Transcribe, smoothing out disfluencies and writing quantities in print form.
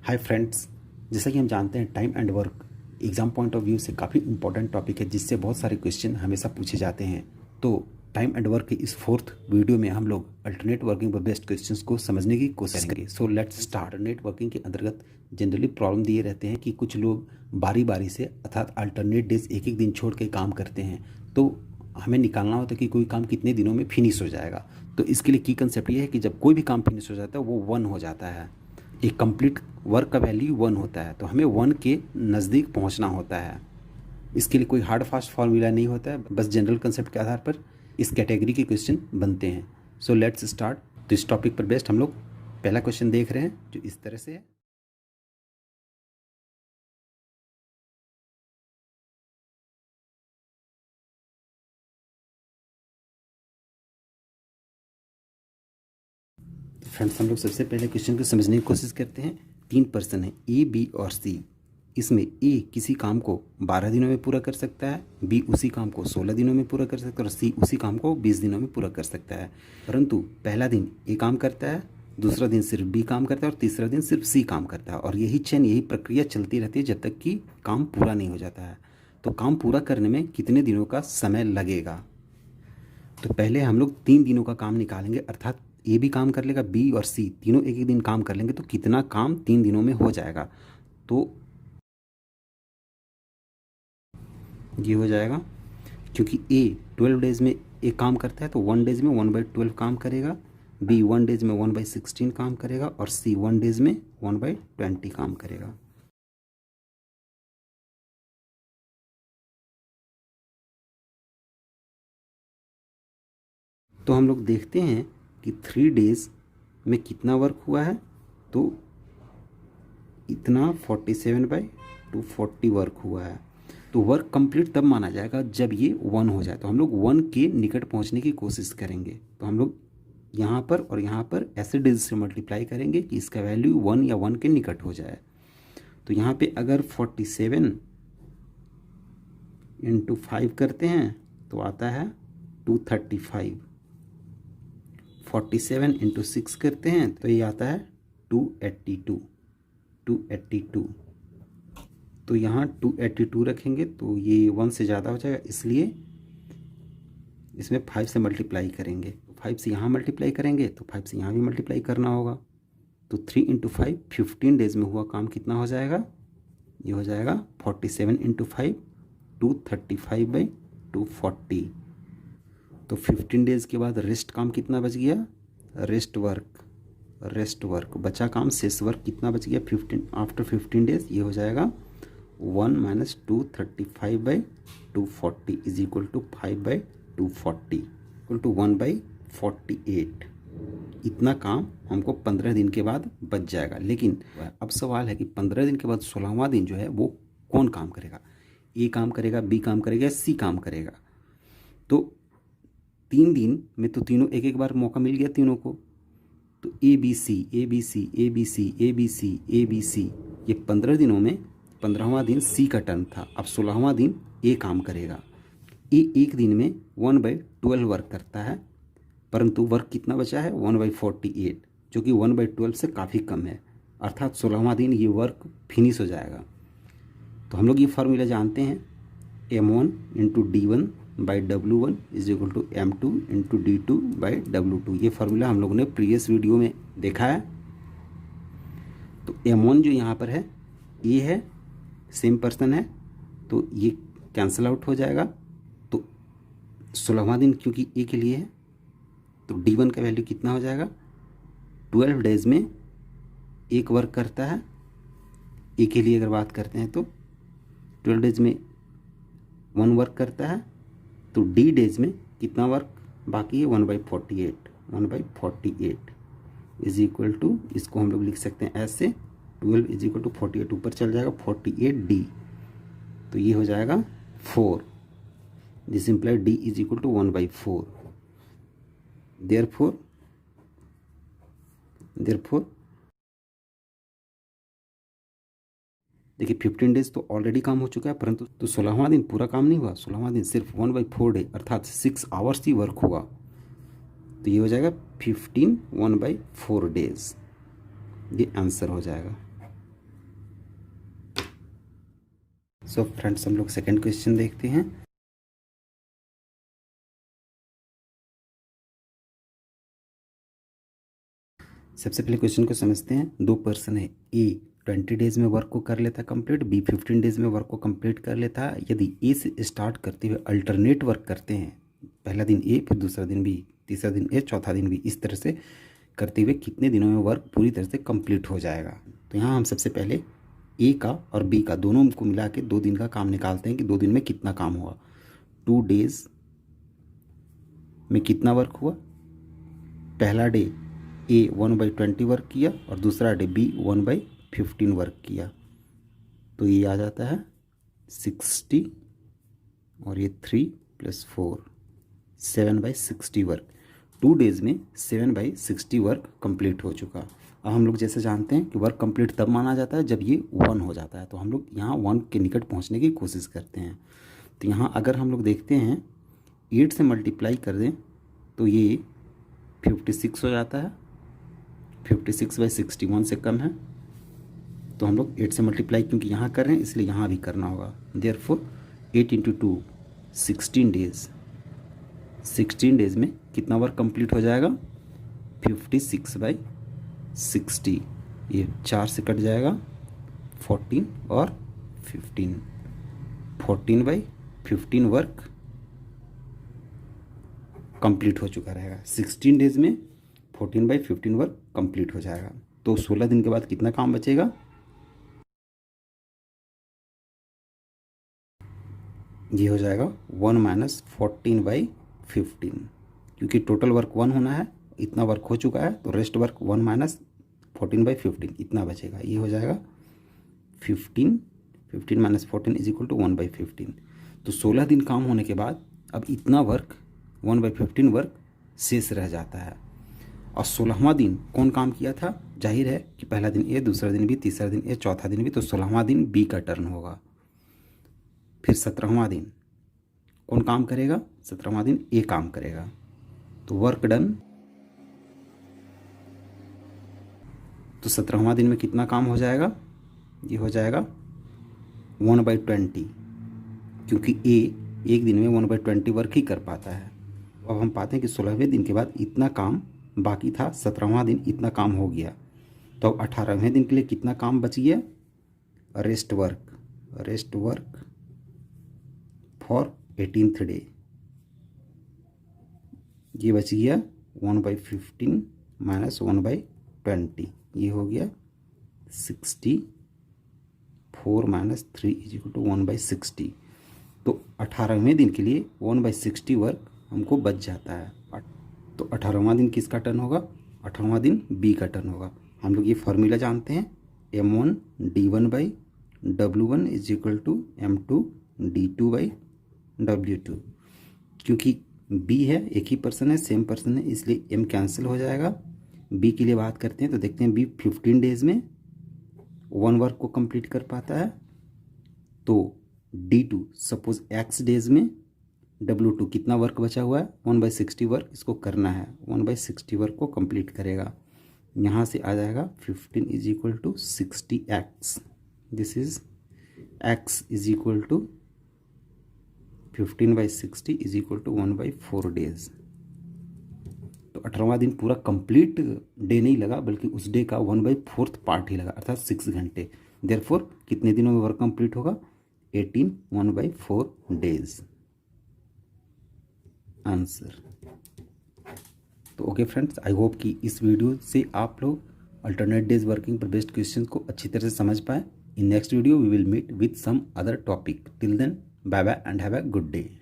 Hi friends, जैसा कि हम जानते हैं time and work exam point of view से काफ़ी इंपॉर्टेंट टॉपिक है जिससे बहुत सारे क्वेश्चन हमेशा पूछे जाते हैं। तो टाइम एंड वर्क के इस फोर्थ वीडियो में हम लोग अल्टरनेट वर्किंग पर बेस्ट क्वेश्चंस को समझने की कोशिश करेंगे। So let's start. Alternate working के अंतर्गत जनरली प्रॉब्लम दिए रहते हैं कि कुछ लोग बारी बारी से अर्थात अल्टरनेट डेज एक एक दिन छोड़ के काम करते हैं, तो हमें निकालना होता है कि कोई काम कितने दिनों में फिनिश हो जाएगा। तो इसके लिए की कंसेप्ट ये है कि जब कोई भी काम फिनिश हो जाता है वो 1 हो जाता है। एक कंप्लीट वर्क का वैल्यू 1 होता है, तो हमें 1 के नज़दीक पहुंचना होता है। इसके लिए कोई हार्ड फास्ट फार्मूला नहीं होता है, बस जनरल कंसेप्ट के आधार पर इस कैटेगरी के क्वेश्चन बनते हैं। So let's start. तो इस टॉपिक पर बेस्ड हम लोग पहला क्वेश्चन देख रहे हैं जो इस तरह से है। तो फ्रेंड्स, हम लोग सबसे पहले क्वेश्चन को समझने की कोशिश करते हैं। 3 पर्सन है ए, बी और सी। इसमें ए किसी काम को 12 दिनों में पूरा कर सकता है, बी उसी काम को 16 दिनों में पूरा कर सकता है और सी उसी काम को 20 दिनों में पूरा कर सकता है। परंतु पहला दिन ए काम करता है, दूसरा दिन सिर्फ बी काम करता है और तीसरा दिन सिर्फ सी काम करता है, और यही चेन, यही प्रक्रिया चलती रहती है जब तक कि काम पूरा नहीं हो जाता है। तो काम पूरा करने में कितने दिनों का समय लगेगा? तो पहले हम लोग 3 दिनों का काम निकालेंगे, अर्थात ए भी काम कर लेगा, बी और सी तीनों एक एक दिन काम कर लेंगे, तो कितना काम 3 दिनों में हो जाएगा। तो ये हो जाएगा, क्योंकि ए 12 डेज में एक काम करता है तो 1 डेज में 1/12 काम करेगा, बी 1 डेज में 1/16 काम करेगा और सी 1 डेज में 1/20 काम करेगा। तो हम लोग देखते हैं कि 3 डेज में कितना वर्क हुआ है। तो इतना 47/240 वर्क हुआ है। तो वर्क कंप्लीट तब माना जाएगा जब ये 1 हो जाए। तो हम लोग 1 के निकट पहुंचने की कोशिश करेंगे। तो हम लोग यहाँ पर और यहाँ पर ऐसे डेज से मल्टीप्लाई करेंगे कि इसका वैल्यू 1 या 1 के निकट हो जाए। तो यहाँ पे अगर 47 × 5 करते हैं तो आता है 235। 47 × 6 करते हैं तो ये आता है 282। तो यहाँ 282 रखेंगे तो ये 1 से ज़्यादा हो जाएगा, इसलिए इसमें 5 से मल्टीप्लाई करेंगे। 5 से यहाँ मल्टीप्लाई करेंगे तो 5 से यहाँ भी मल्टीप्लाई करना होगा। तो 3 × 5 15 डेज में हुआ काम कितना हो जाएगा? ये हो जाएगा 47 × 5 235/240। तो 15 डेज के बाद रेस्ट काम कितना बच गया? रेस्ट वर्क बचा काम, शेष वर्क कितना बच गया 15 आफ्टर 15 डेज? ये हो जाएगा 1 - 235/240 is equal to 5/240 equal to 1/48। इतना काम हमको 15 दिन के बाद बच जाएगा। लेकिन अब सवाल है कि 15 दिन के बाद 16वां दिन जो है वो कौन काम करेगा? ए काम करेगा, बी काम करेगा, सी काम करेगा। तो 3 दिन में तो तीनों एक एक बार मौका मिल गया तीनों को। तो ए बी सी ये 15 दिनों में 15वां दिन सी का टर्न था। अब 16वां दिन ए काम करेगा। ए एक दिन में 1/12 वर्क करता है, परंतु वर्क कितना बचा है? 1/48, जो कि 1/12 से काफ़ी कम है। अर्थात 16वां दिन ये वर्क फिनिश हो जाएगा। तो हम लोग ये फार्मूला जानते हैं, M1 × D1/W1 is equal to M2 × D2/W2। ये फार्मूला हम लोगों ने प्रीवियस वीडियो में देखा है। तो M1 जो यहाँ पर है, ए है, सेम पर्सन है, तो ये कैंसिल आउट हो जाएगा। तो 16वां दिन क्योंकि ए के लिए है तो D1 का वैल्यू कितना हो जाएगा? 12 डेज में एक वर्क करता है। ए के लिए अगर बात करते हैं तो 12 डेज में 1 वर्क करता है। तो डी डेज में कितना वर्क बाकी है? 1/48 इज इक्वल टू, इसको हम लोग लिख सकते हैं ऐसे, 12 इज इक्वल टू 48 ऊपर चल जाएगा 48D। तो ये हो जाएगा 4। This imply D is equal to 1/4। Therefore देखिए 15 डेज तो ऑलरेडी काम हो चुका है, परंतु तो 16वां दिन पूरा काम नहीं हुआ। 16वां दिन सिर्फ 1/4 डे अर्थात 6 आवर्स ही वर्क हुआ। तो ये हो जाएगा 15 1/4 डेज। ये आंसर हो जाएगा। सो फ्रेंड्स हम लोग सेकंड क्वेश्चन देखते हैं। सबसे पहले क्वेश्चन को समझते हैं। दो पर्सन है, ए 20 डेज में वर्क को कर लेता कंप्लीट, बी 15 डेज में वर्क को कंप्लीट कर लेता है। यदि ए से स्टार्ट करते हुए अल्टरनेट वर्क करते हैं, पहला दिन ए, फिर दूसरा दिन बी, तीसरा दिन ए, चौथा दिन बी, इस तरह से करते हुए कितने दिनों में वर्क पूरी तरह से कंप्लीट हो जाएगा। तो यहाँ हम सबसे पहले ए का और बी का दोनों को मिला के 2 दिन का काम निकालते हैं कि 2 दिन में कितना काम हुआ। 2 डेज में कितना वर्क हुआ। पहला डे ए 1/20 वर्क किया और दूसरा डे बी 1/15 वर्क किया। तो ये आ जाता है 60 और ये 3 + 4 7/60 वर्क। 2 डेज़ में 7/60 वर्क कंप्लीट हो चुका। अब हम लोग जैसे जानते हैं कि वर्क कंप्लीट तब माना जाता है जब ये 1 हो जाता है, तो हम लोग यहाँ 1 के निकट पहुँचने की कोशिश करते हैं। तो यहाँ अगर हम लोग देखते हैं 8 से मल्टीप्लाई कर दें तो ये 56 हो जाता है। 56/61 से कम है, तो हम लोग 8 से मल्टीप्लाई क्योंकि यहाँ कर रहे हैं इसलिए यहाँ भी करना होगा। Therefore 8 × 2 16 days. 16 डेज में कितना वर्क कंप्लीट हो जाएगा। 56/60, ये 4 से कट जाएगा 14 और 15, 14/15 वर्क कंप्लीट हो चुका रहेगा। 16 डेज में 14/15 वर्क कंप्लीट हो जाएगा। तो 16 दिन के बाद कितना काम बचेगा। ये हो जाएगा 1 - 14/15, क्योंकि टोटल वर्क 1 होना है, इतना वर्क हो चुका है, तो रेस्ट वर्क 1 - 14/15 इतना बचेगा। ये हो जाएगा 15 - 14 = 1/15। तो 16 दिन काम होने के बाद अब इतना वर्क 1/15 वर्क शेष रह जाता है। और 16वां दिन कौन काम किया था। जाहिर है कि पहला दिन ए, दूसरा दिन बी, तीसरा दिन ए, चौथा दिन बी, तो 16वां दिन बी का टर्न होगा। फिर 17वां दिन कौन काम करेगा। 17वां दिन ए काम करेगा। तो वर्क डन। तो 17वां दिन में कितना काम हो जाएगा। ये हो जाएगा 1/20, क्योंकि ए एक दिन में 1/20 वर्क ही कर पाता है। अब हम पाते हैं कि 16वें दिन के बाद इतना काम बाकी था। 17वां दिन इतना काम हो गया, तो अब 18वें दिन के लिए कितना काम बच गया। Rest work for 18th day, ये बच गया 1/15 - 1/20, ये हो गया 64 - 3 = 1/60। तो 18वें दिन के लिए 1/60 वर्क हमको बच जाता है। तो 18वां दिन किसका टर्न होगा। 18वां दिन बी का टर्न होगा। हम लोग ये फॉर्मूला जानते हैं, M1 D1/W1 = M2 D2/W2। क्योंकि बी है, एक ही पर्सन है, सेम पर्सन है, इसलिए M कैंसिल हो जाएगा। बी के लिए बात करते हैं तो देखते हैं बी 15 डेज में 1 वर्क को कंप्लीट कर पाता है। तो D2 सपोज X डेज में W2 कितना वर्क बचा हुआ है। 1/60 वर्क इसको करना है, 1/60 वर्क को कंप्लीट करेगा। यहाँ से आ जाएगा 15 = 60x। This is x = 15/60 = 1/4 days. तो 18वां दिन पूरा कंप्लीट डे नहीं लगा, बल्कि उस डे का 1/4 पार्ट ही लगा, अर्थात 6 घंटे। देयरफॉर कितने दिनों में वर्क कंप्लीट होगा। 18 1/4 डेज आंसर। तो ओके फ्रेंड्स, आई होप कि इस वीडियो से आप लोग अल्टरनेट डेज वर्किंग पर बेस्ड क्वेश्चन को अच्छी तरह से समझ पाए। In next video we will meet with some other topic. Till then bye bye and have a good day.